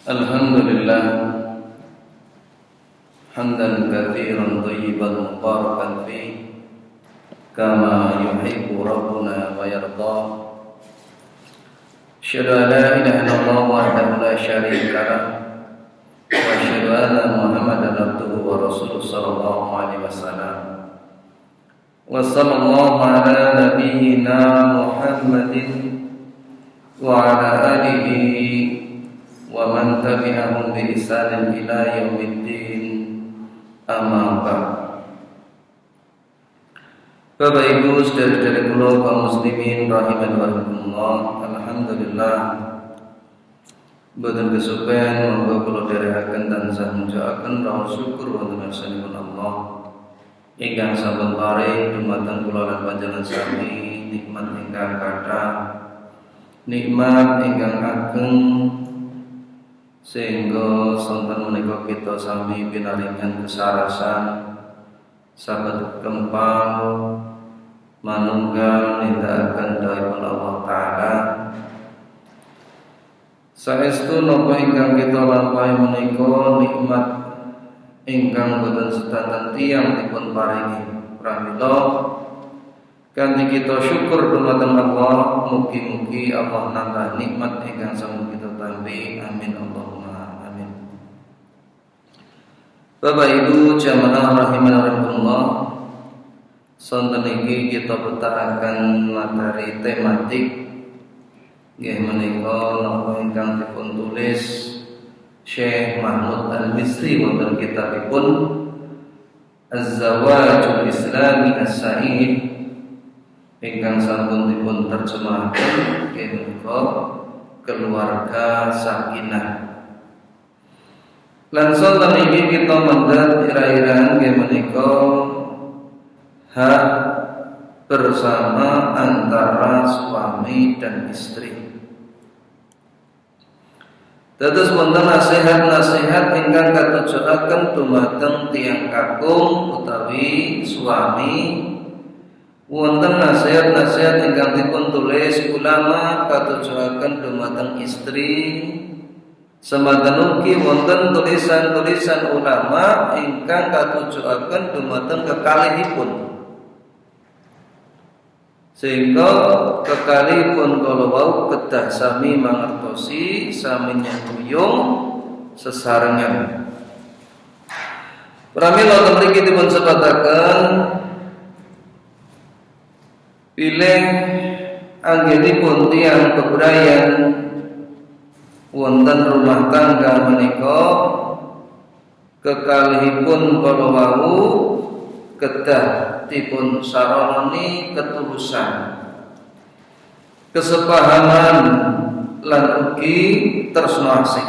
Alhamdulillah hamdan katsiran thayyiban mubarakan fi kama yuhibbu rabbuna wa yarda. Asyhadu an la ilaha illallah wahdahu la syarika lah wa asyhadu anna Muhammadan abduhu wa rasuluhu sallallahu alaihi wasallam. Wa sallallahu ala nabiyyina Muhammadin wa ala alihi wa man tabi'ahum bi ihsanin ila yaumiddin. Amma ba'd. Bapak Ibu saudara-saudara kula kaum muslimin rahiman wa rahimakumullah, alhamdulillah boten kesupen monggo kula dherekaken tansah mujahaken rawuh syukur wonten ngarsanipun Allah ingkang sampun paring dumateng kula lan panjenengan sami nikmat ingkang kathah, nikmat ingkang ageng sehingga sonten menika kita sami pinaringan kesarasan sabat kempal manunggal nindakaken dawuh Allah taala. Saestu napa ingkang kita lampahi menika nikmat ingkang boten sedanten tiyang dipun paringi pramila kanthi kita syukur dumateng Allah, mugi-mugi Allah nambah nikmat ingkang sampun kita tampi. Amin Allahumma amin. Bapak Ibu jamaah rahimanallah, sonten iki kita petakaken materi tematik nggih menika napa ingkang dipun tulis Syekh Mahmud Al-Misri wonten kitabipun Az-Zawajul Islami As-Sa'id ingkang sampun dipun terjemahaken nggih menika keluarga sakinah. Lan sonten iki kita mendhet ira-iraan nggih menika hak bersama antara suami dan istri. Dados wonten nasihat-nasihat ingkang katujuaken dumateng tiyang kakung utawi suami. Wonten nasihat-nasihat ingkang dipun tulis ulama katujuaken dumateng istri. Semanten ugi wonten tulisan-tulisan ulama ingkang katujuaken dumateng kekalihipun. Sehingga kekalihipun kala wau kedah sami mangertosi, sami nyambung sesarengan. Pramila mriki dipun sebataken pilih anggenipun tiyang bebrayan wonten rumah tangga menika kekalihipun kala wau kedah dipun sarononi ketulusan, kesepahaman lan ugi tresna asih.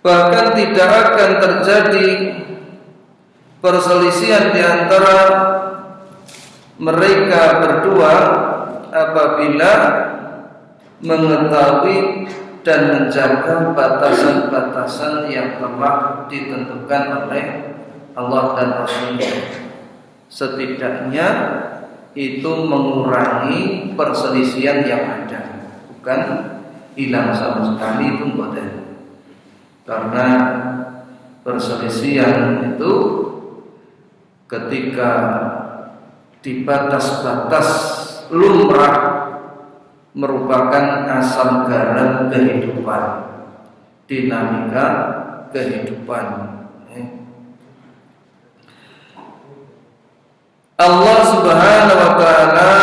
Bahkan tidak akan terjadi perselisihan di antara mereka berdua apabila mengetahui dan menjaga batasan-batasan yang telah ditentukan oleh Allah dan Rasulnya. Setidaknya itu mengurangi perselisihan yang ada, bukan hilang sama sekali pun boleh. Karena perselisihan itu ketika di batas-batas lumrah merupakan asal garam kehidupan, dinamika kehidupan. Allah Subhanahu wa taala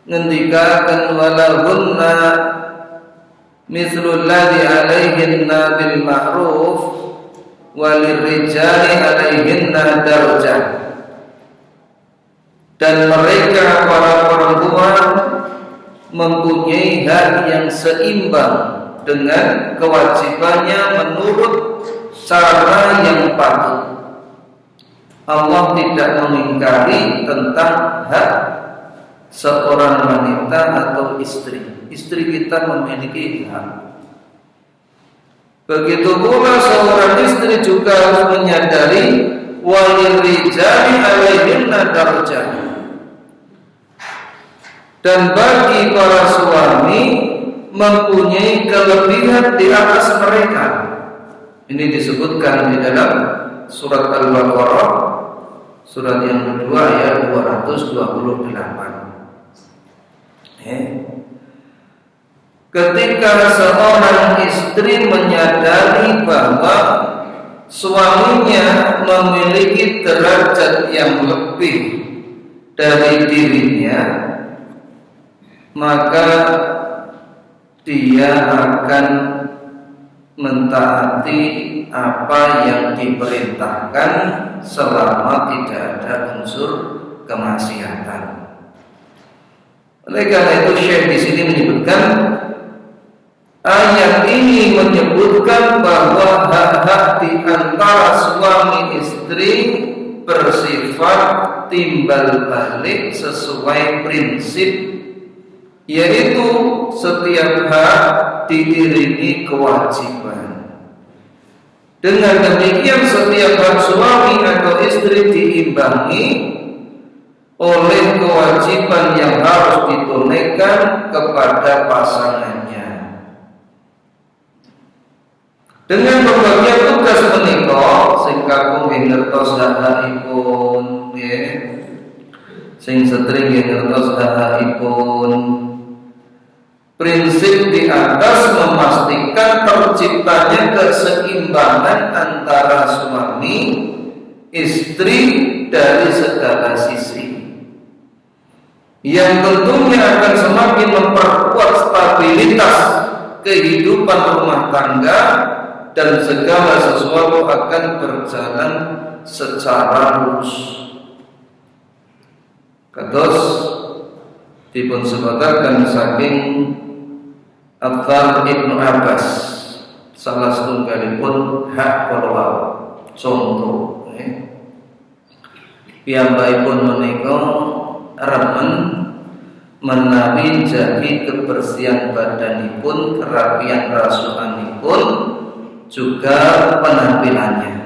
ngendikaken walahunna mithlul ladzi 'alaihinna bil ma'ruf walirrijali 'alaihinna darajah. Dan mereka para perempuan mempunyai hak yang seimbang dengan kewajibannya menurut cara yang patut. Allah tidak mengingkari tentang hak seorang wanita atau istri. Istri kita memiliki hak. Begitu pula seorang istri juga harus menyadari walirrijali 'alaihinna darajah. Dan bagi para suami mempunyai kelebihan di atas mereka. Ini disebutkan di dalam surat Al-Baqarah surat yang kedua ayat 228. Ketika seorang istri menyadari bahwa suaminya memiliki derajat yang lebih dari dirinya, maka dia akan mentaati apa yang diperintahkan selama tidak ada unsur kemaksiatan. Oleh karena itu Syekh di sini menyebutkan ayat ini menyebutkan bahwa hak-hak di antara suami istri bersifat timbal balik sesuai prinsip, yaitu setiap hak diiringi kewajiban. Dengan demikian setiap hak suami atau istri diimbangi oleh kewajiban yang harus ditunaikan kepada pasangannya. Dengan berbagai tugas menika sing kakung ngertos hakipun nggih, sing setri ngertos hakipun. Prinsip di atas memastikan terciptanya keseimbangan antara suami istri dari segala sisi, yang tentunya akan semakin memperkuat stabilitas kehidupan rumah tangga dan segala sesuatu akan berjalan secara lurus. Kados dipun sebataken saking Athar Ibnu Abbas, salah setunggalipun hak korwal contoh piyambakipun menika remen menawi jadi kebersihan badanipun, kerapian rasukanipun, juga penampilannya.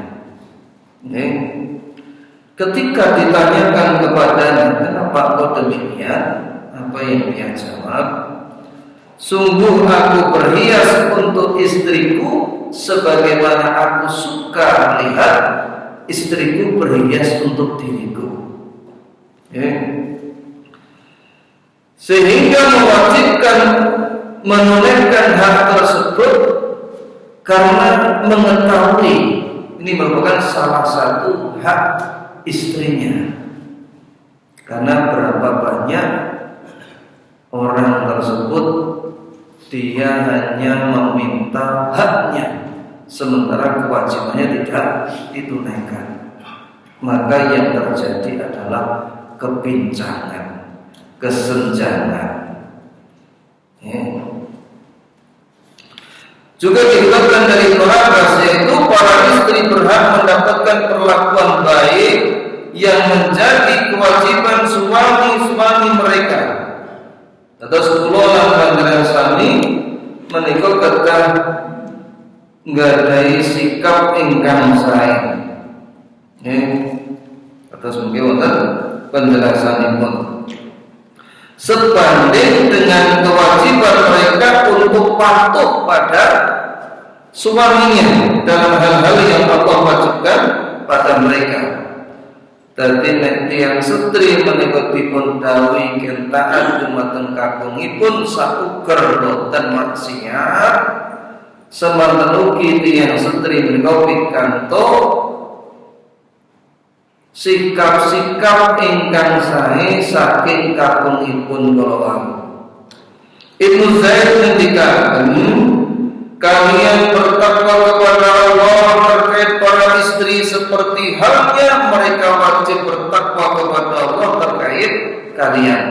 Ketika ditanyakan kepadanya kenapa kau demikian, apa yang dia jawab? Sungguh aku berhias untuk istriku sebagaimana aku suka melihat istriku berhias untuk diriku. Sehingga mewajibkan menunaikan hak tersebut karena mengetahui ini merupakan salah satu hak istrinya. Karena berapa banyak orang tersebut dia hanya meminta haknya sementara kewajibannya tidak ditunaikan, maka yang terjadi adalah kebincangan, kesenjangan. Juga dikatakan dari Ibnu Abbas, yaitu para istri berhak mendapatkan perlakuan baik yang menjadi kewajiban suami-suami mereka. Terus kula lan panjenengan sami menika kedah nggadhahi sikap ingkang sae. Terus mungkin wonten penjelasanipun. Sebanding dengan kewajiban mereka untuk patuh pada suaminya dalam hal-hal yang Allah wajibkan pada mereka. Dadi nek tiyang setri menika dipun dawuhi kentaan dumateng kakungipun sauger boten maksiat, semanten ugi tiyang setri menika pikantuk sikap-sikap ingkang sae saking kakungipun kala. Ibnu Zaid ngendikaken, kalian bertakwa kepada Allah terkait para istri seperti halnya mereka wajib bertakwa kepada Allah terkait kalian.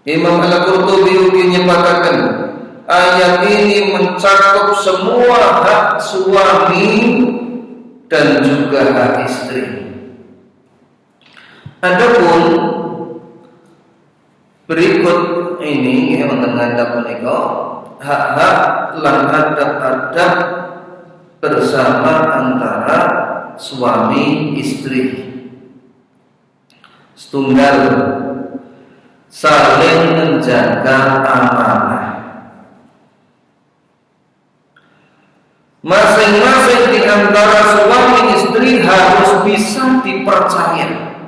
Imam Al-Qurtubi menyebutkan ayat ini mencakup semua hak suami dan juga hak istri. Adapun berikut ini wonten ngandhap menika hak-hak lan adab-adab bersama antara suami istri. Setunggal saling menjaga amanah. Masing-masing di antara suami istri harus bisa dipercaya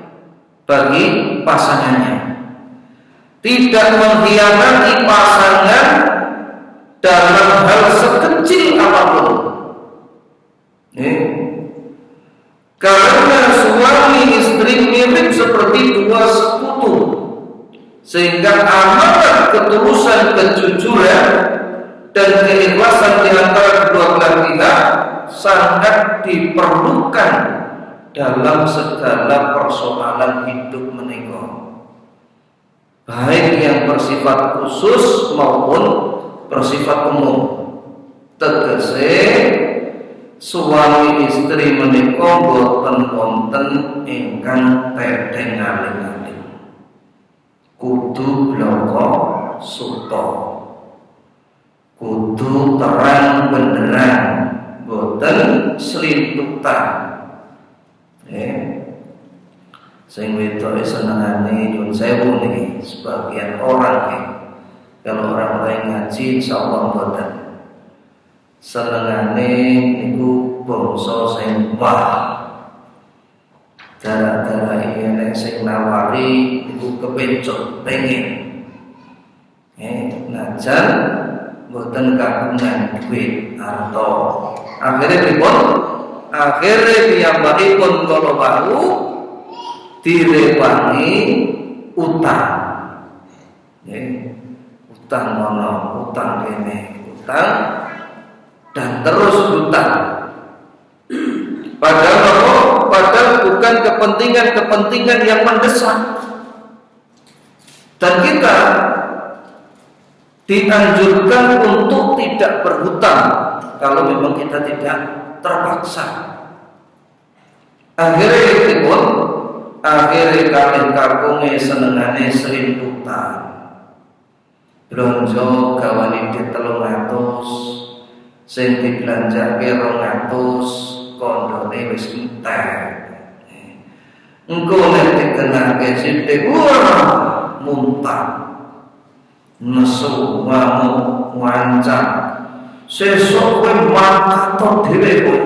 bagi pasangannya, tidak mengkhianati pasangan dalam hal sekecil apapun. Karena suami istri mirip seperti dua sekutu, sehingga amanat, ketulusan, kejujuran dan keikhlasan di antara kedua belah pihak sangat diperlukan dalam segala persoalan hidup menika, baik yang bersifat khusus maupun bersifat umum. Tegese suami istri menika boten wonten ingkang tedeng aling-aling, kudu bloko suto, kudu terang benderang, boten selintutan. Sing wedok senengane nyuwun sewu niki sebagian orang kalau orang-orang ngaji insyaallah boten senengane niku bangsa sing wah, gara-gara nek sing nawari niku kepencut pengen najan boten kagungan duit atau akhirnya pripun? Akhirnya piyambakipun kala wau direwangi utang. Utang mono, utang kene, utang dan terus utang. Padahal bukan kepentingan yang mendesak. Dan kita dianjurkan untuk tidak berhutang kalau memang kita tidak terpaksa. Akhirnya kalih kakunge senengane selintutan, blonjo gawane dit 300, sing diblanjake 200, kondone wis entek. Engko nek dikenake sithik muntah, nesu, ngamuk, wancang, sesuk kowe makato dhewe kowe,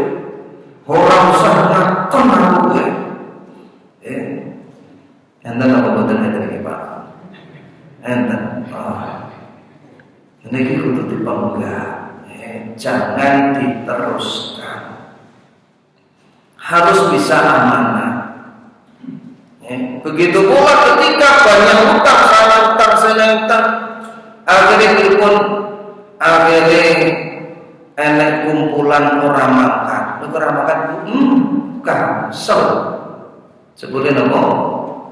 ora usah ngakon aku kowe. Enten apa boten enten iki, Pak? Enten. Niki kudu dipanggah, jangan diteruskan. Harus bisa amanah. Begitu pula ketika banyak hutang, sana akhirnya enek kumpulan orang makan. Orang makan kansel. Sebutnya nama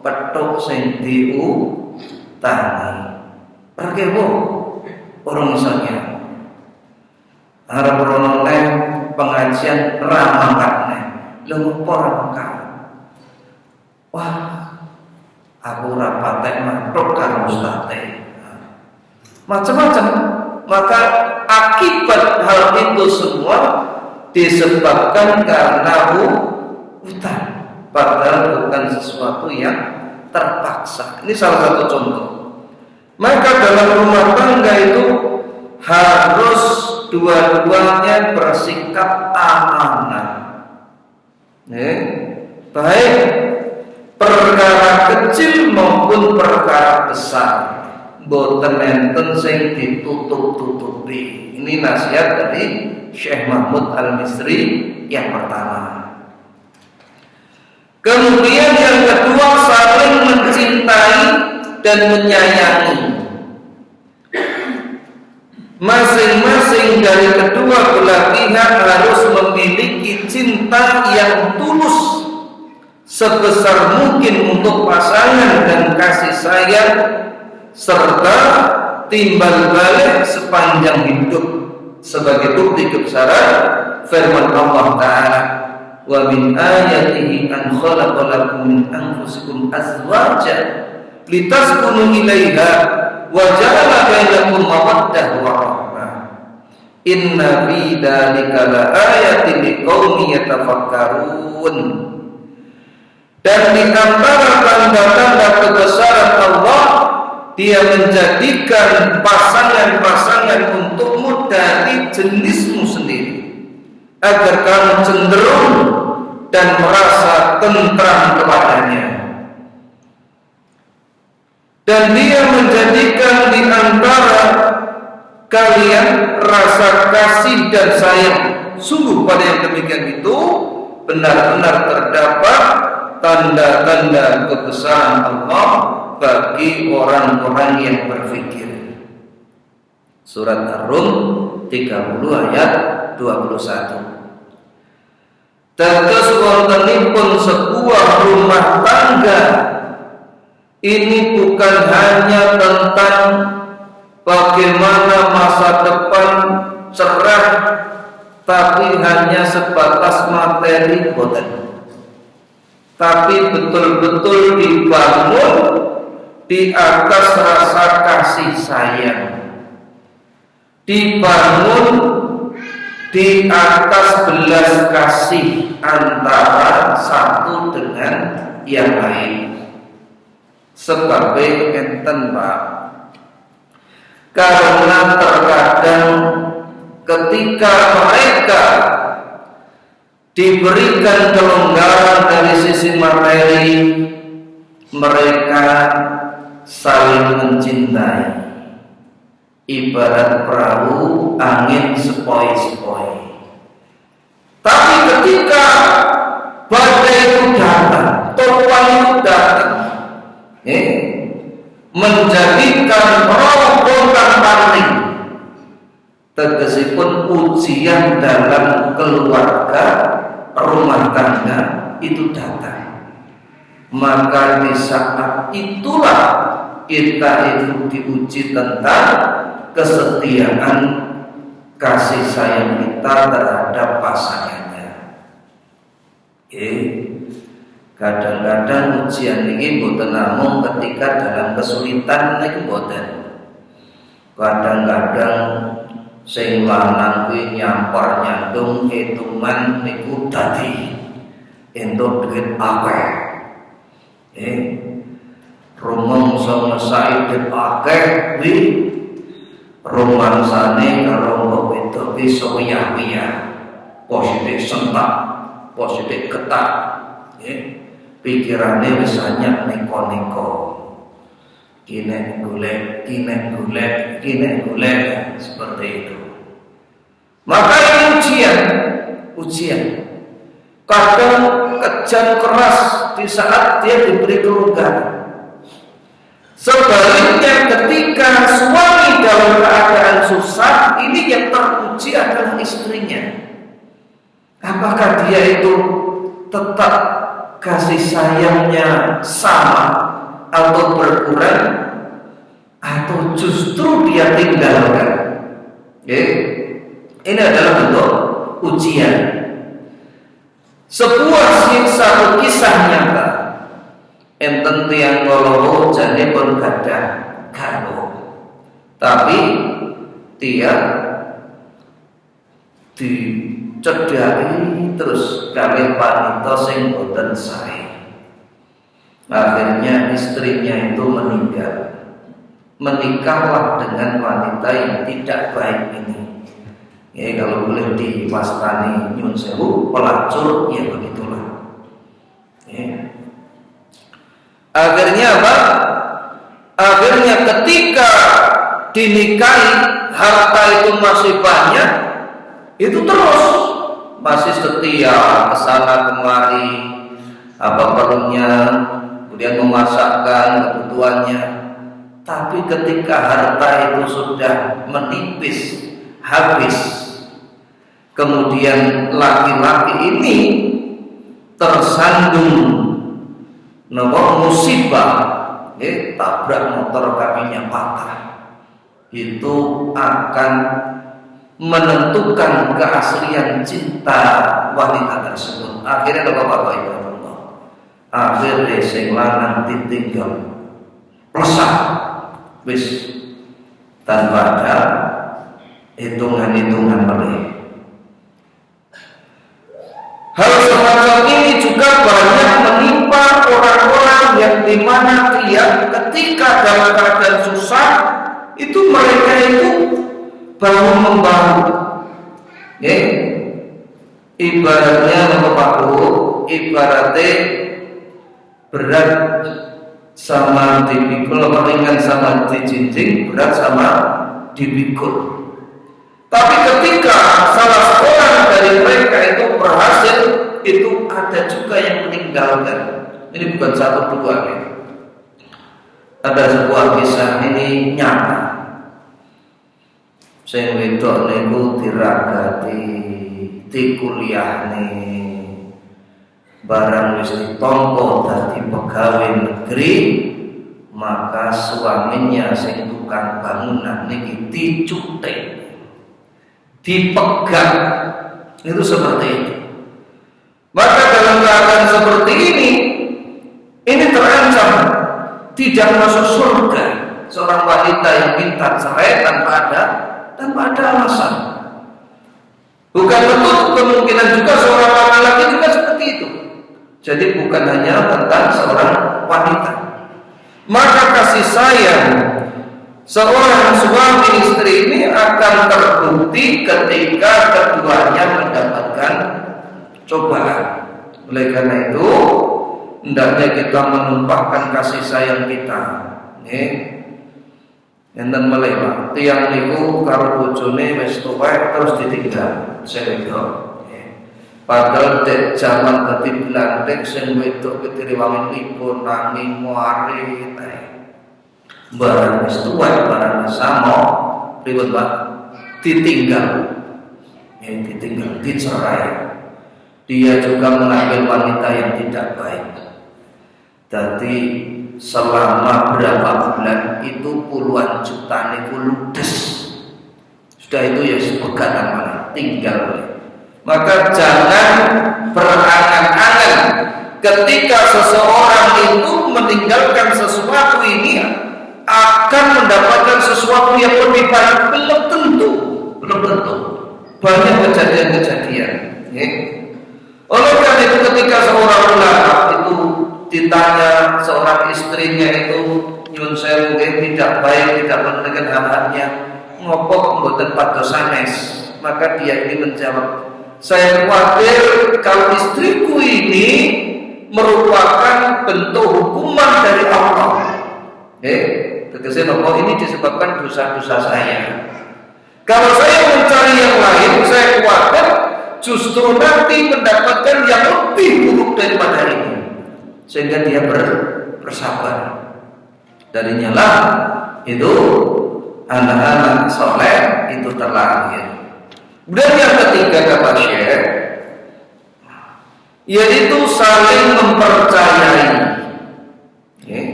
petuk sing diutangi. Pergi orang misalnya harap orang pengajian ramakan lu ramakan. Wah, aku rapatek matruk karo ustate. Macam-macam. Maka akibat hal itu semua disebabkan karena hutang, padahal bukan sesuatu yang terpaksa. Ini salah satu contoh. Maka dalam rumah tangga itu harus dua-duanya bersikap amanah. Baik perkara kecil maupun perkara besar, boten enten sing ditutup-tutupi. Ini nasihat dari Syekh Mahmud Al-Misri yang pertama. Kemudian yang kedua, saling mencintai dan menyayangi. Masing-masing dari kedua belah pihak harus memiliki cinta yang tulus sebesar mungkin untuk pasangan dan kasih sayang serta timbal balik sepanjang hidup, sebagai bukti kebesaran firman Allah Ta'ala, wa min ayatihi an khalaqa lakum min anfusikum azwajan litaskunu ilaiha wa ja'ala bainakum mawaddah wa rahmah inna fi dzalika la ayatin liqaumin yatafakkarun. Dan di antara tanda-tanda kebesaran Allah dia menjadikan pasangan-pasangan untukmu dari jenismu sendiri, agar kamu cenderung dan merasa tentram kepadanya. Dan dia menjadikan di antara kalian rasa kasih dan sayang. Sungguh pada yang demikian itu benar-benar terdapat tanda-tanda kebesaran Allah bagi orang-orang yang berfikir. Surat Ar-Rum 30 ayat 21. Dados wontenipun sebuah rumah tangga ini bukan hanya tentang bagaimana masa depan cerah, tapi hanya sebatas materi boten. Tapi betul-betul dibangun di atas rasa kasih sayang, dibangun di atas belas kasih antara satu dengan yang lain. Sebab enten Pak, karena terkadang ketika mereka diberikan kelonggaran dari sisi materi, mereka saling mencintai. Ibarat perahu angin sepoi-sepoi. Tapi ketika badai itu datang, topan itu datang, menjadikan rombongan paling, tegesipun ujian dalam keluarga rumah tangga itu datang, maka di saat itulah kita itu diuji tentang kesetiaan kasih sayang kita terhadap pasangannya. Kadang-kadang ujian ini boten namung ketika dalam kesulitan niku boten. Kadang-kadang sing lanang kuwi nyampar nyandung hitungan niku dadi entuk duit akeh. Rumangsa mesai duit akeh kuwi romansane karo mbok wedok ki soyah-wiyah, positif sentak, positif ketak, pikirannya wis anyap neko-neko, kine golek, seperti itu. Maka ini ujian. Kadang kejam keras di saat dia diberi kelonggaran. Sebaliknya ketika suami dalam keadaan susah, ini yang teruji adalah istrinya. Apakah dia itu tetap kasih sayangnya sama atau berkurang, atau justru dia tinggalkan? Ini adalah bentuk ujian. Sebuah satu kisah nyata. Enten tiang koloro jane pun gadah garwa, tapi dia dicedhaki terus kawin wanita sing boten sae. Akhirnya istrinya itu meninggal. Menikahlah dengan wanita yang tidak baik ini. Kalau boleh diwastani nyun sewu pelacur, ya begitulah. Akhirnya apa? Akhirnya ketika dinikahi, harta itu masih banyak, itu terus masih setia kesana kemari, apa perlunya, kemudian memasakkan kebutuhannya. Tapi ketika harta itu sudah menipis, habis, kemudian laki-laki ini tersandung musibah, tabrak motor kakinya patah, itu akan menentukan keaslian cinta wanita tersebut. Akhirnya bapak-bapak ibu Allah, akhirnya sing lanang ditinggal rusak, wis tanpa ada hitungan-hitungan meleh. Hal semacam ini juga banyak menimpa orang-orang yang dimana dia ketika dalam keadaan susah itu mereka itu bangun membangun, ya. Ibaratnya membangun, ibaratnya berat sama dipikul, ringan sama dijinjing, berat sama dipikul. Tapi ketika salah seorang dari mereka itu berhasil, itu ada juga yang meninggalkan. Ini bukan satu dua, ya. Ada sebuah kisah ini nyata. Sing wedok niku diragati, dikuliahne, barang wis ditampa dadi pegawai negeri, maka suaminya sing tukang bangunan niki dicutek, dipegat. Itu seperti itu. Maka dalam keadaan seperti ini terancam tidak masuk surga seorang wanita yang minta cerai tanpa ada alasan. Bukan betul kemungkinan juga seorang laki-laki juga seperti itu. Jadi bukan hanya tentang seorang wanita. Maka kasih sayang seorang suami istri ini akan terbukti ketika keduanya mendapatkan cobaan. Oleh karena itu, hendaknya kita menumpahkan kasih sayang kita. Enten melewat tiang niku karo bojone wis tuwek terus ditinggal sedek. Padahal dek zaman dadi blantek sing wedok ketiriwangi pipun nanging muari teh. Barang wis tuwek barang sama ribet Pak ditinggal. Ditinggal, dicerai. Dia juga mengambil wanita yang tidak baik. Jadi selama berapa bulan itu puluhan juta niku ludes. Sudah itu ya sepegatan mana tinggal. Maka jangan berangan-angan ketika seseorang itu meninggalkan sesuatu ini akan mendapatkan sesuatu yang lebih baik. Belum tentu. Banyak kejadian-kejadian. Oleh karena itu ketika seorang ulama itu ditanya seorang istrinya itu nyun sewu tidak baik, tidak menunaikan hak-haknya, ngopo mboten pados sanes, maka dia ini menjawab, saya khawatir kalau istriku ini merupakan bentuk hukuman dari Allah. Tegese nopo ini disebabkan dosa-dosa saya. Kalau saya mencari yang lain, saya khawatir justru nanti mendapatkan yang lebih buruk daripada ini. Sehingga dia bersabar. Darinya lah itu anak-anak soleh itu terlahir. Dan yang ketiga kata Syekh, yaitu saling mempercayai.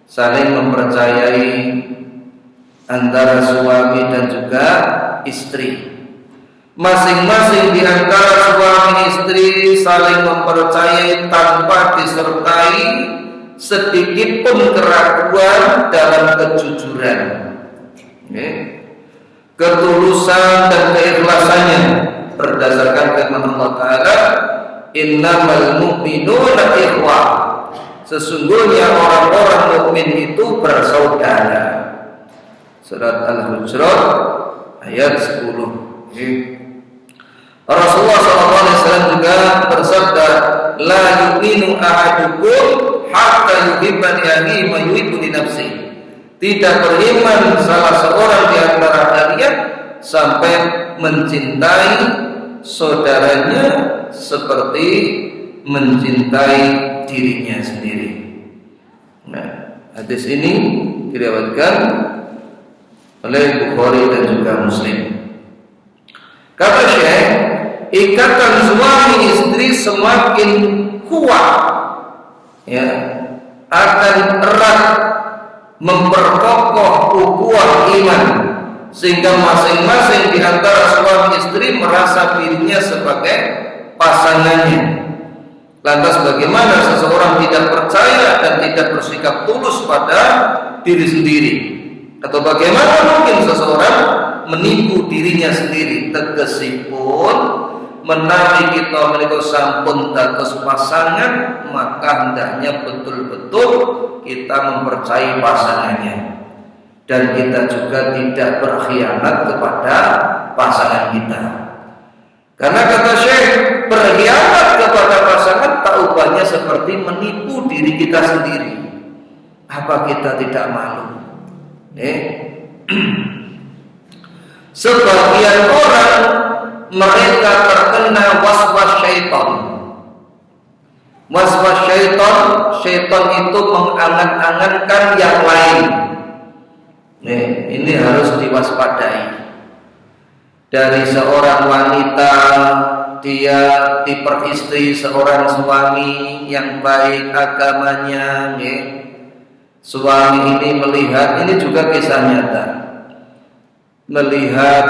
Saling mempercayai antara suami dan juga istri. Masing-masing di antara suami istri saling mempercayai tanpa disertai sedikit pun keraguan dalam kejujuran, ketulusan dan keikhlasannya berdasarkan firman Allah Ta'ala, innamal mu'minuna ikhwah, sesungguhnya orang-orang mukmin itu bersaudara. Surat Al-Hujurat ayat 10. Rasulullah SAW juga bersabda, la yu'minu ahadukum hatta yuhibba li akhihi ma yuhibbu li nafsihi. Tidak beriman salah seorang di antara kalian sampai mencintai saudaranya seperti mencintai dirinya sendiri. Nah, hadis ini diriwayatkan oleh Bukhari dan juga Muslim. Kata Syekh, ikatan suami istri semakin kuat, ya, akan erat memperkokoh ukhuwah iman, sehingga masing-masing di antara suami istri merasa dirinya sebagai pasangannya. Lantas bagaimana seseorang tidak percaya dan tidak bersikap tulus pada diri sendiri? Atau bagaimana mungkin seseorang menipu dirinya sendiri? Tegesipun menawi kita menika sampun dados pasangan, maka hendaknya betul-betul kita mempercayai pasangannya. dan kita juga tidak berkhianat kepada pasangan kita. Karena kata Syekh, berkhianat kepada pasangan tak ubahnya seperti menipu diri kita sendiri. Apa kita tidak malu? Sebagian orang mereka terkena waswas syaitan. Waswas syaitan, syaitan itu mengangan-angankan yang lain. Ini harus diwaspadai. Dari seorang wanita, dia diperistri seorang suami yang baik agamanya. Suami ini melihat, ini juga kisah nyata, melihat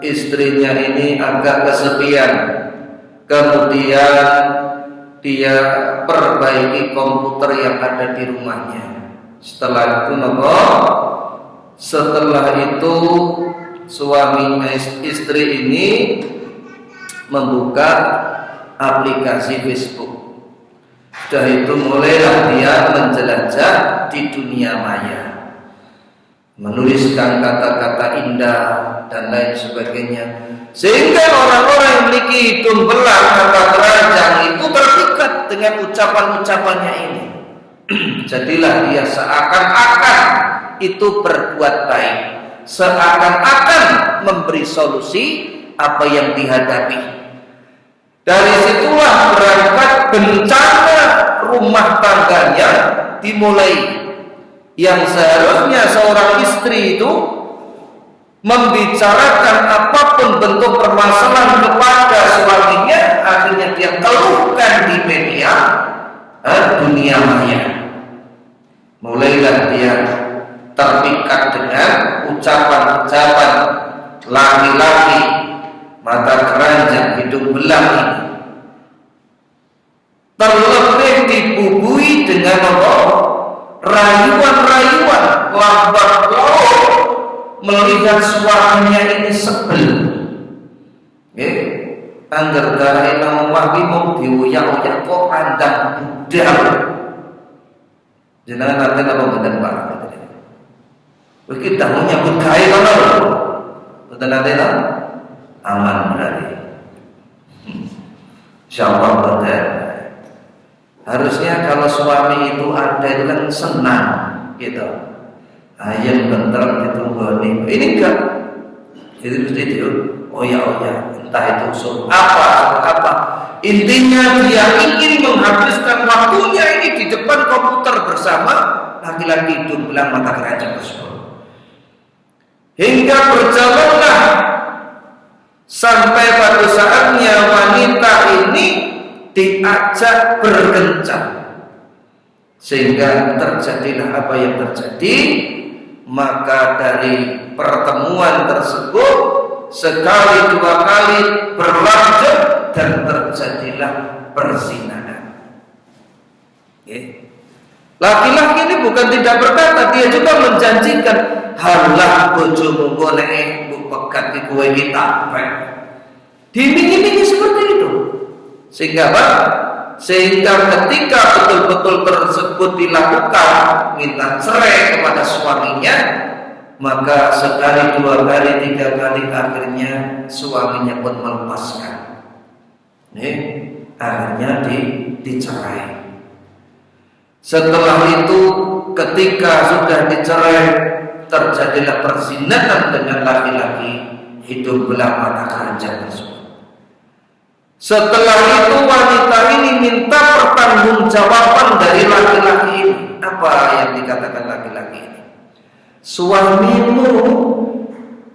istrinya ini agak kesepian, kemudian dia perbaiki komputer yang ada di rumahnya. Setelah itu suami istri ini membuka aplikasi Facebook. Sudah itu mulailah dia menjelajah di dunia maya, menuliskan kata-kata indah dan lain sebagainya, sehingga orang-orang yang memiliki hidung belang atau keranjang itu terpikat dengan ucapan-ucapannya ini. Jadilah dia seakan-akan itu berbuat baik, seakan-akan memberi solusi apa yang dihadapi. Dari situlah berangkat bencana rumah tangganya dimulai. Yang seharusnya seorang istri itu membicarakan apapun bentuk permasalahan kepada suaminya, akhirnya dia keluhkan di media dunia maya. Mulailah dia terpikat dengan ucapan-ucapan laki-laki mata keranjang hidung belang ini, terlebih dibubui dengan rayuan-rayuan lambat laun melihat suaminya ini sebel. Angger gawe nang omah iki mung diuyak-uyak kok pandang budal. Jenengan ngerti apa mboten Pak? Iki tamu nyambut gawe kono lho. Mboten nate ta? Aman berarti. Insyaallah betul. Harusnya kalau suami itu ada itu kan senang gitu. Ayam bentar ditunggu nih. Ini enggak. Itu mesti itu. Oh ya, entah itu usul apa. Intinya dia ingin menghabiskan waktunya ini di depan komputer bersama laki-laki hidung belang mata keranjang tersebut. Hingga berjalanlah sampai pada saatnya wanita ini diajak berkencan, sehingga terjadilah apa yang terjadi. Maka dari pertemuan tersebut sekali dua kali berlanjut dan terjadilah perzinahan. Laki-laki ini bukan tidak berkata, dia juga menjanjikan, halah bojomu golek mbok pegat iki kowe iki tapek. Diiming-imingi seperti itu. Sehingga apa? Sehingga ketika betul-betul tersebut dilakukan, minta cerai kepada suaminya, maka sekali, dua kali, tiga kali, akhirnya suaminya pun melepaskan. Akhirnya dicerai. Setelah itu ketika sudah dicerai, terjadilah perzinahan dengan laki-laki hidung belang mata keranjang tersebut. Setelah itu wanita ini minta pertanggungjawaban dari laki-laki ini. Apa yang dikatakan laki-laki ini? Suamimu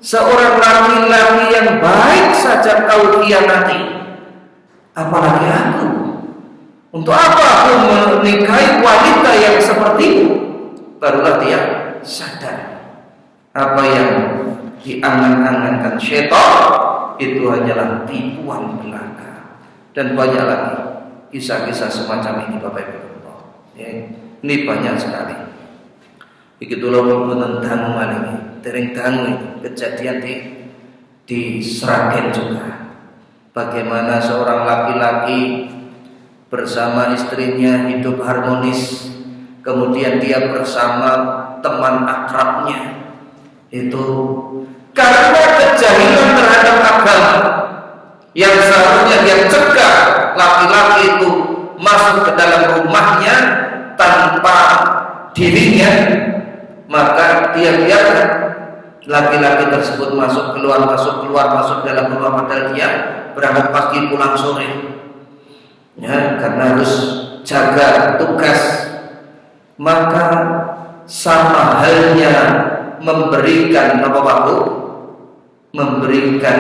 seorang laki-laki yang baik saja kau khianati, apalagi aku. Untuk apa aku menikahi wanita yang seperti itu? Barulah dia sadar apa yang diangan-angankan syaitan itu hanyalah tipuan belaka. Dan banyak lagi kisah-kisah semacam ini Bapak Ibu. Ini banyak sekali. Begitulah tentang ini, dereng dangu kejadian di Sragen juga. Bagaimana seorang laki-laki bersama istrinya hidup harmonis, kemudian dia bersama teman akrabnya Itu karena kejahilan terhadap agama yang seharusnya dia cegah laki-laki itu masuk ke dalam rumahnya tanpa dirinya, maka dia biarkan laki-laki tersebut masuk keluar masuk dalam rumah, padahal dia berangkat pagi pulang sore, ya, karena harus jaga tugas. Maka sama halnya memberikan apa Pak? Memberikan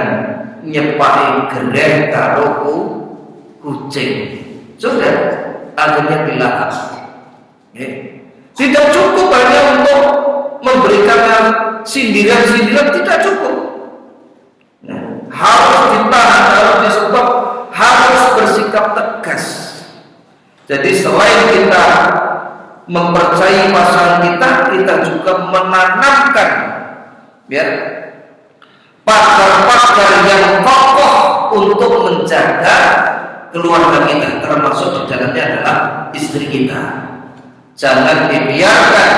nyepai gereh karo kucing, sudah akhirnya dilahap. Tidak cukup hanya untuk memberikan sindiran-sindiran, tidak cukup. Harus ditahan, harus disebut, harus bersikap tegas. Jadi selain kita mempercayai pasangan kita, kita juga menanamkan, ya, pakar-pakar yang kokoh untuk menjaga keluarga kita, termasuk di dalamnya adalah istri kita. Jangan dibiarkan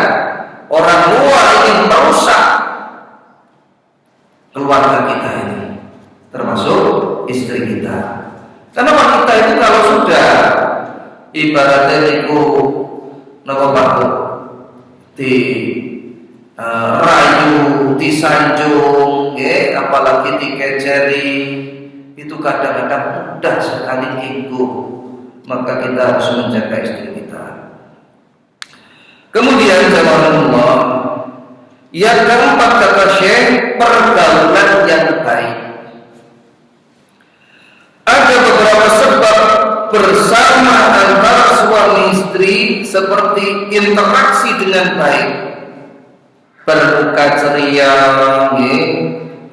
orang luar ingin merusak keluarga kita ini, termasuk istri kita. Karena wanita itu kalau sudah ibaratnya itu di rayu, disanjung, apalagi dikejeri, itu kadang-kadang mudah sekali ingkuh. Maka kita harus menjaga istri kita. Kemudian Allah, yang keempat kata Syekh, pergaulan yang baik. Ada beberapa sebab bersama antara suami istri seperti interaksi dengan baik, bermuka ceria,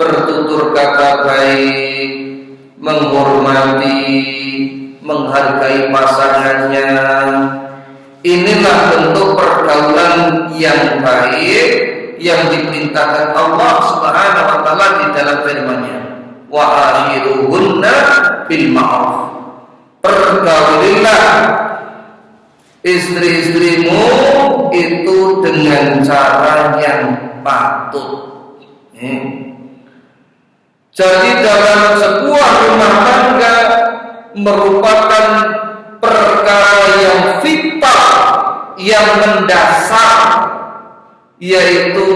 bertutur kata baik, menghormati, menghargai pasangannya. Inilah bentuk pergaulan yang baik yang diperintahkan Allah Subhanahu wa taala di dalam firman-Nya. Wa ashiruhunna bil ma'ruf. Pergaulilah istri-istrimu itu dengan cara yang patut. Jadi dalam sebuah rumah tangga merupakan perkara yang vital, yang mendasar, yaitu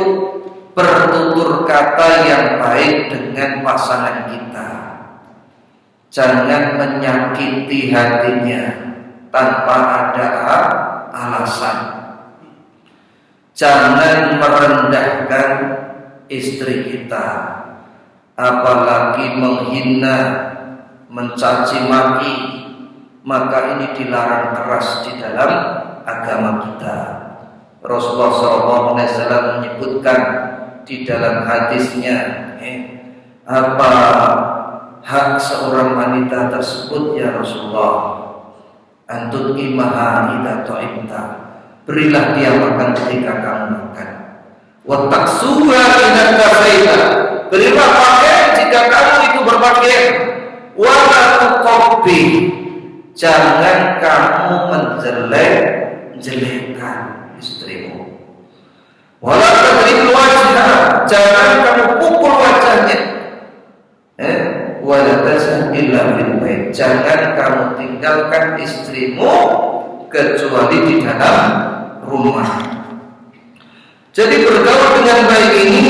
bertutur kata yang baik dengan pasangan kita. Jangan menyakiti hatinya tanpa ada alasan. Jangan merendahkan istri kita, apalagi menghina, mencaci maki. Maka ini dilarang keras di dalam agama kita. Rasulullah SAW menyebutkan di dalam hadisnya, apa hak seorang wanita tersebut ya Rasulullah? Antut imaha idza ta'imta, berilah dia makan ketika kamu makan. Wa taksuha idza tasaita, berilah pakaian jika kamu itu berpakaian. Wa la tuqabbi, jangan kamu menjelek-jelekkan istrimu. Wala tadribul wajha, jangan kamu pukul wajahnya. Wala tasah illa bil bait, jangan kamu tinggalkan istrimu kecuali di dalam rumah. Jadi bergaul dengan baik ini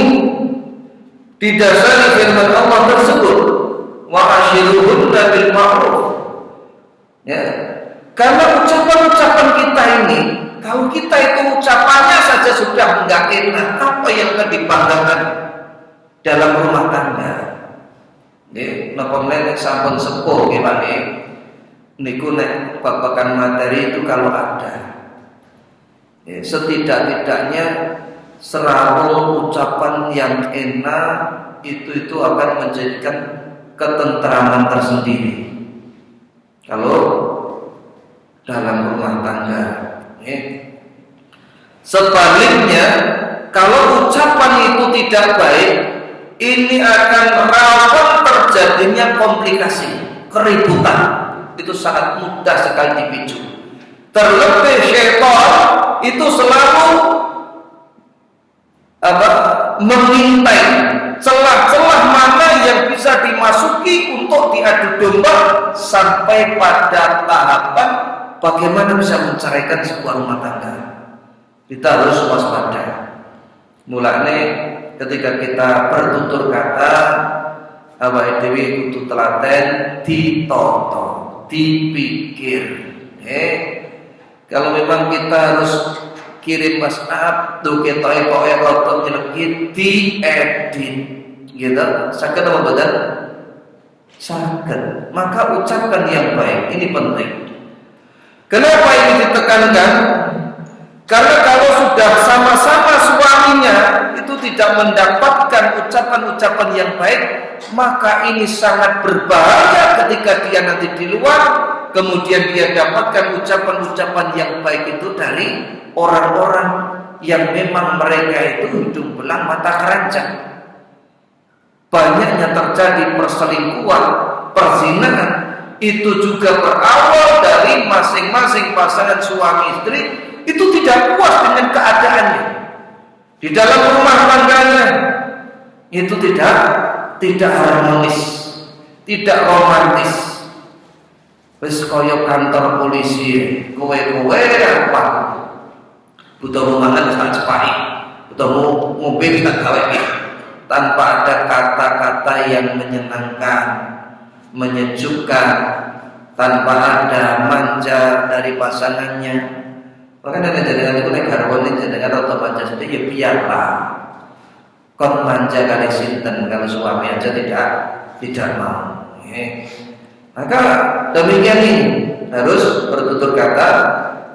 didasari firman Allah tersebut, wa ashiruhunna bil ma'ruf. Ya, karena ucapan-ucapan kita ini, kalau kita itu ucapannya saja sudah enggak enak, apa yang akan dibanggakan dalam rumah tangga? Nggih, napa meneh sampun sepuh nggih Pak nggih. Niku nek babagan materi itu kalau ada. Ya, setidak-tidaknya serabung ucapan yang enak itu akan menjadikan ketentraman tersendiri. Kalau dalam rumah tangga, sebaliknya kalau ucapan itu tidak baik, ini akan rawan terjadinya komplikasi, keributan. Itu sangat mudah sekali dipicu. Terlebih syaitan itu selalu mengintai celah-celah mana yang bisa dimasuki untuk diadu domba sampai pada tahapan bagaimana bisa menceraikan sebuah rumah tangga. Kita harus waspada. Mulane ketika kita bertutur kata awake dhewe kudu telaten, ditoto, dipikir. Kalau memang kita harus kirim WhatsApp tuh ketoke koke rotot nyelekit diedit gitu, saged apa mboten? Saged. Maka ucapkan yang baik, ini penting. Kenapa ini ditekankan? Karena kalau sudah sama-sama suaminya itu tidak mendapatkan ucapan-ucapan yang baik, maka ini sangat berbahaya ketika dia nanti di luar, kemudian dia dapatkan ucapan-ucapan yang baik itu dari orang-orang yang memang mereka itu hidung belang mata keranjang. Banyaknya terjadi perselingkuhan, perzinahan, itu juga berawal dari masing-masing pasangan suami istri itu tidak puas dengan keadaannya di dalam rumah tangganya, itu tidak harmonis, tidak romantis. Wis kaya kantor polisi, kowe apa? Butuh rumahan tak cepai, butuh mobil tak gawe, tanpa ada kata-kata yang menyenangkan, menyejukkan, tanpa ada manja dari pasangannya. Makanya ada jenengan itu nek garwane jenengan atau manja sedih ya biarlah. Kon manja kali sinten kalau suami aja tidak mau. Maka demikian ini harus bertutur kata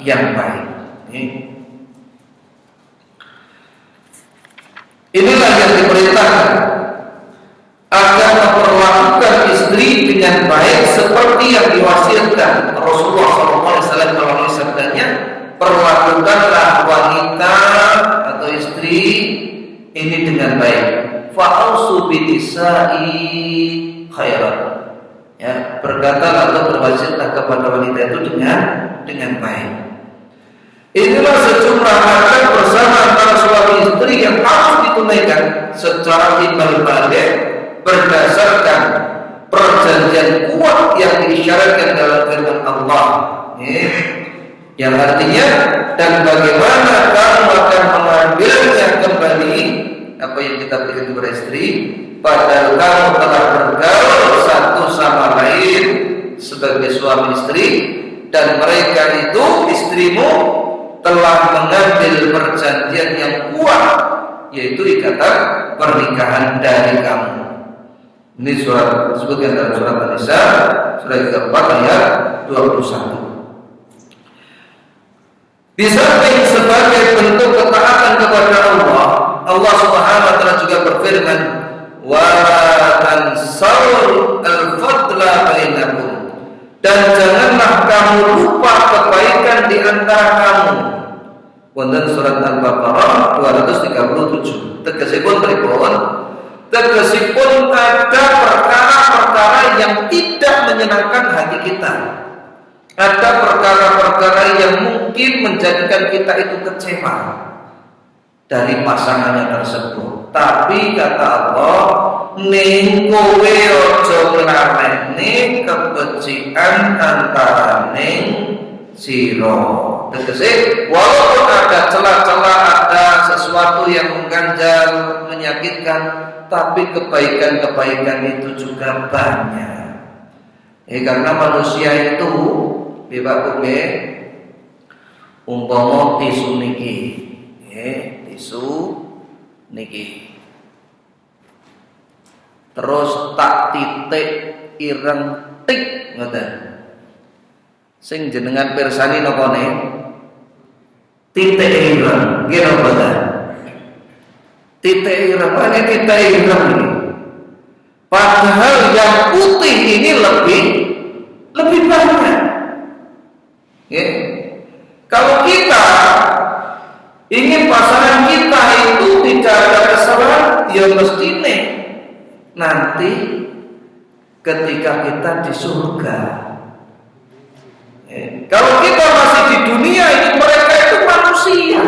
yang baik. Inilah yang diperintahkan agar memperlakukan istri dengan baik seperti yang diwasiatkan Rasulullah SAW melalui sabdanya, perlakukanlah wanita atau istri ini dengan baik. Fa'ausu binisa'i khairan. Ya, berkata atau berwasiatlah kepada wanita itu dengan baik. Inilah sejumlah hak bersama antara suami istri yang harus ditunaikan secara timbal balik berdasarkan perjanjian kuat yang diisyaratkan dalam firman Allah. Yang artinya, dan bagaimana kamu akan mengambilnya kembali apa yang kita berikan kepada istri, padahal kamu telah bergaul satu sama lain sebagai suami istri, dan mereka itu istrimu telah mengambil perjanjian yang kuat, yaitu ikatan pernikahan dari kamu. Ini surat disebutkan dalam surat An-Nisa surat ke-4 ayat 21. Di samping sebagai bentuk ketaatan kepada Allah, Allah Subhanahu wa taala juga berfirman, "Wa tansawul al-fadla bainakum." Dan janganlah kamu lupa kebaikan di antara kamu. Wonten surat Al-Baqarah 237. Tegesipun pripun? Tegesipun ada perkara-perkara yang tidak menyenangkan hati kita. Ada perkara-perkara yang mungkin menjadikan kita itu kecewa dari pasangannya tersebut. Tapi kata Allah, ning kowe aja nglareni kebecikan antara ning sira. Tegese walaupun ada celah-celah, ada sesuatu yang mengganjal, menyakitkan, tapi kebaikan-kebaikan itu juga banyak. Karena manusia itu bebas umpama tisu niki, tisu niki. Terus tak titik ireng tik ngoten. Sing jenengan pirsani napa ne? Titik ireng, nggih napa mboten? Titik ireng, mana titik ireng ini? Padahal yang putih ini lebih banyak. Ya. Kalau kita ingin pasangan kita itu tidak ada kesalahan, ya mestinya nanti ketika kita di surga. Kalau kita masih di dunia ini, mereka itu manusia,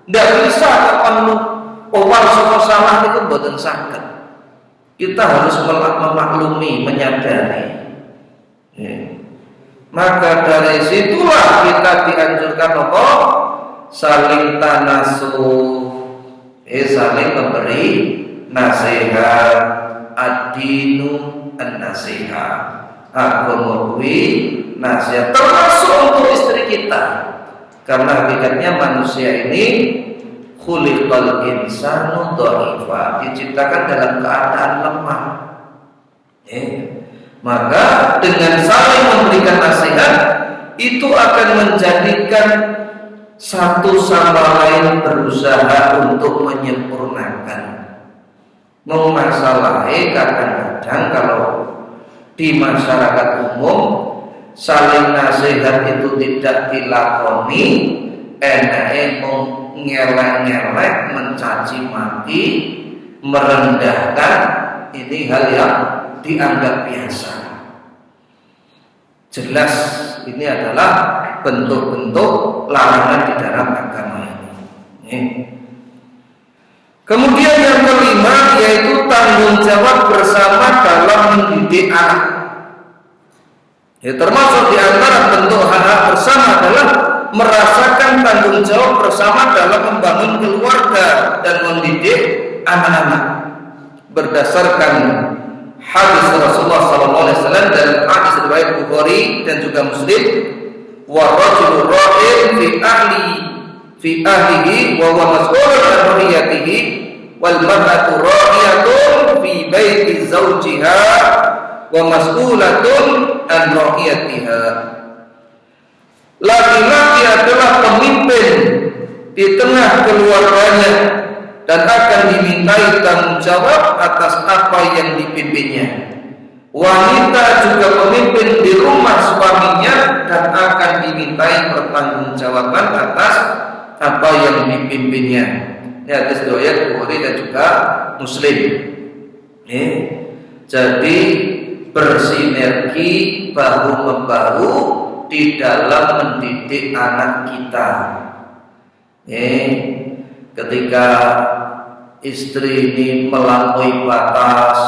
tidak bisa kapan lu awal saka salah niku mboten saged. Kita harus memaklumi, menyadari. Maka dari situlah kita dianjurkan apa? Saling tanasuh, saling memberi nasihat. Ad-dinu an-nasihat. Agama kuwi nasihat termasuk untuk istri kita. Karena hakikatnya manusia ini khuliqal insanu dha'ifa, diciptakan dalam keadaan lemah. Maka dengan saling memberikan nasihat itu akan menjadikan satu sama lain berusaha untuk menyempurnakan. Memasalahi kadang-kadang kalau di masyarakat umum saling nasihat itu tidak dilakoni, enake ngelek-ngelek, mencaci maki, merendahkan, ini hal yang dianggap biasa. Jelas ini adalah bentuk-bentuk larangan di dalam agama ini. Kemudian yang kelima yaitu tanggung jawab bersama dalam mendidik anak. Termasuk di antara bentuk hak-hak bersama adalah merasakan tanggung jawab bersama dalam membangun keluarga dan mendidik anak-anak. Berdasarkan hadis Rasulullah SAW dan hadis riwayat Bukhari dan juga Muslim, wa rajulun ra'in fi ahlihi wa huwa mas'ulun an ra'iyatihi wal mar'atu ra'iyatun fi baiti zawjiha wa mas'ulatun an ra'iyatiha. Laki-laki adalah pemimpin di tengah keluarganya dan akan dimintai tanggung jawab atas apa yang dipimpinnya. Wanita juga pemimpin di rumah suaminya dan akan dimintai pertanggungjawaban atas apa yang dipimpinnya. Ini hadis riwayat Bukhari dan juga Muslim. Jadi bersinergi bahu membahu di dalam mendidik anak kita. Ketika istri ini melampaui batas,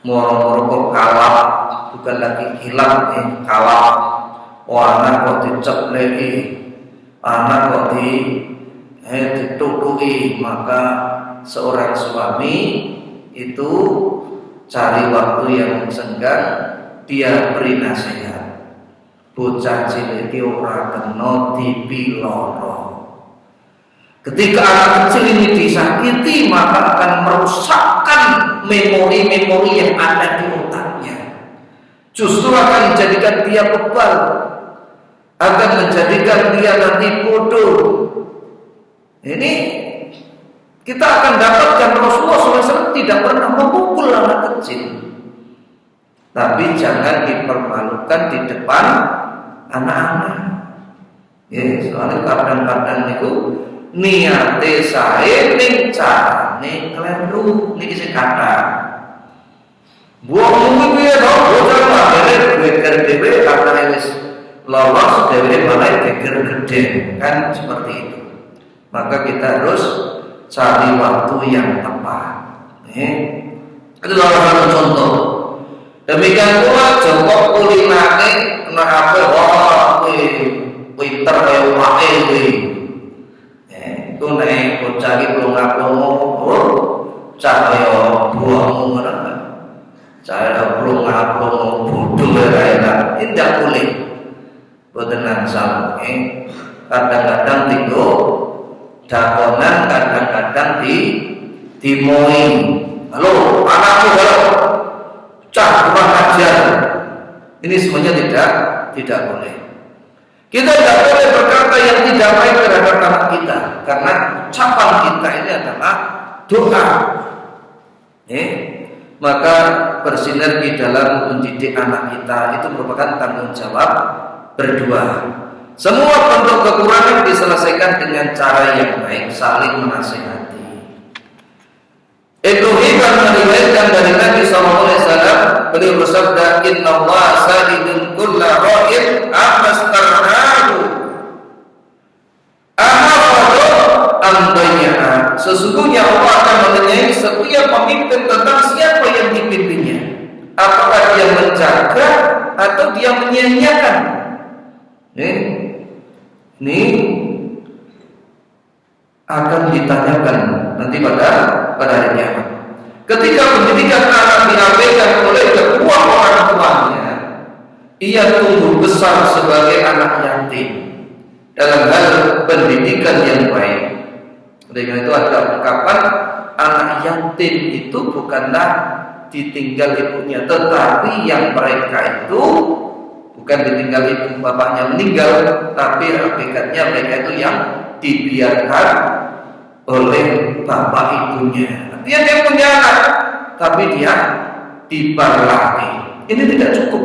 moro-moro kalap, bukan lagi hilap, kalap. Anak kok dicepleki, anak kok ditutuki, maka seorang suami itu cari waktu yang senggang, dia beri nasihat. Bocah cilik iki ora kena dipiloro. Ketika anak kecil ini disakiti, maka akan merusakkan memori-memori yang ada di otaknya. Justru akan menjadikan dia bebal, akan menjadikan dia nanti bodoh. Ini kita akan dapatkan Rasulullah SAW tidak pernah memukul anak kecil, tapi jangan dipermalukan di depan anak-anak. Soalnya kadang-kadang itu niate sae ning carane kleru, niki sing kata. Buang kuwi piye to? Bocah padane geger dhewe katane wis lolos dhewe malah geger gede, kan seperti itu. Maka kita harus cari waktu yang tepat. Itu salah satu contoh. Demikian pula jongkok kulinane kena apa? Wah, pinter kaya umake kuwi. Itu nek bocah iki plonga-plongo, cahaya buahmu ngono. Cahaya plonga-plongo bodho ora enak. Tidak boleh. Boten angsal. Kadang-kadang tinggo dakonan, kadang-kadang dimoi. Halo, anakku halo. Cah kurang ajar. Ini semuanya tidak boleh. Kita tidak boleh berkata yang tidak baik terhadap anak kita, karena ucapan kita ini adalah doa. Maka bersinergi dalam mendidik anak kita itu merupakan tanggung jawab berdua. Semua bentuk kekurangan diselesaikan dengan cara yang baik, saling menasihati. Ibnu Hibban meriwayatkan dari Nabi SAW, beliau bersabda, Inna Allah sa'idun kulla ra'in amastarnahu ahafadu ambayya'a. sesungguhnya Allah akan menanyai setiap pemimpin tentang siapa yang dipimpinnya. Apakah dia menjaga atau dia menyia-nyiakan? Ini akan ditanyakan nanti pada hari kiamat. Ketika pendidikan anak diabaikan oleh kedua orang tuanya, ia tumbuh besar sebagai anak yatim dalam hal pendidikan yang baik. Dengan itu ada ungkapan anak yatim itu bukanlah ditinggal ibunya, tetapi yang mereka itu bukan ditinggal ibu bapaknya meninggal, tapi hakikatnya mereka itu yang dibiarkan oleh bapak ibunya. Dia punya anak, tapi dia dibarlaki. Ini tidak cukup.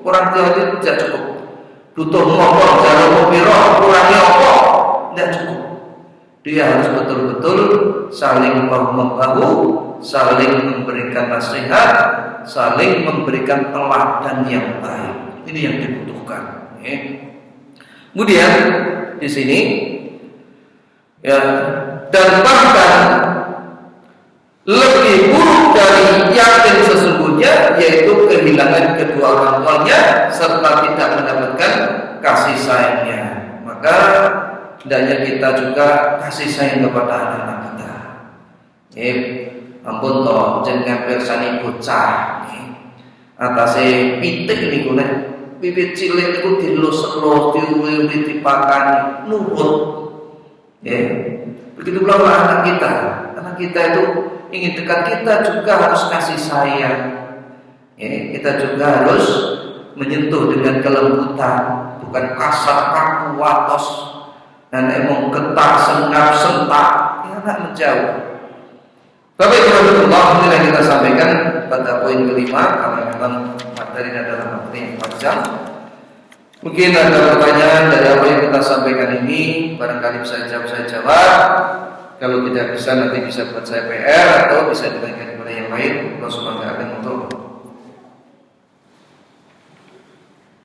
Orang tua itu tidak cukup. Butuh ngopor, jalan mobiroh, kurangnya apa? Tidak cukup. Dia harus betul-betul saling membahu, saling memberikan nasihat, saling memberikan teladan yang baik. Ini yang dibutuhkan. Kemudian di sini, ya, dan bahkan lebih buruk dari yatim sesungguhnya, yaitu kehilangan kedua orang tuanya serta tidak mendapatkan kasih sayangnya. Maka hendaknya kita juga kasih sayang kepada anak-anak kita. Ampun toh, jangan persani bocah. Atase pitik niku nek bibit cilik niku dilus-elus, diuli-uli, dipakani, nurut. Begitu pula anak kita. Anak kita itu ingin dekat, kita juga harus kasih sayang. Kita juga harus menyentuh dengan kelembutan, bukan kasar, kaku, watos, dan emang getar, sengat, sentak. Anak menjauh. Bapak Ibu Rahimahullah, ini yang kita sampaikan pada poin kelima, karena memang materi adalah materi yang panjang. Mungkin ada pertanyaan dari apa yang kita sampaikan ini, barangkali bisa jawab. Kalau tidak bisa, nanti bisa buat saya PR atau bisa ditanyakan kepada yang lain. Allah subhanahu wa ta'ala.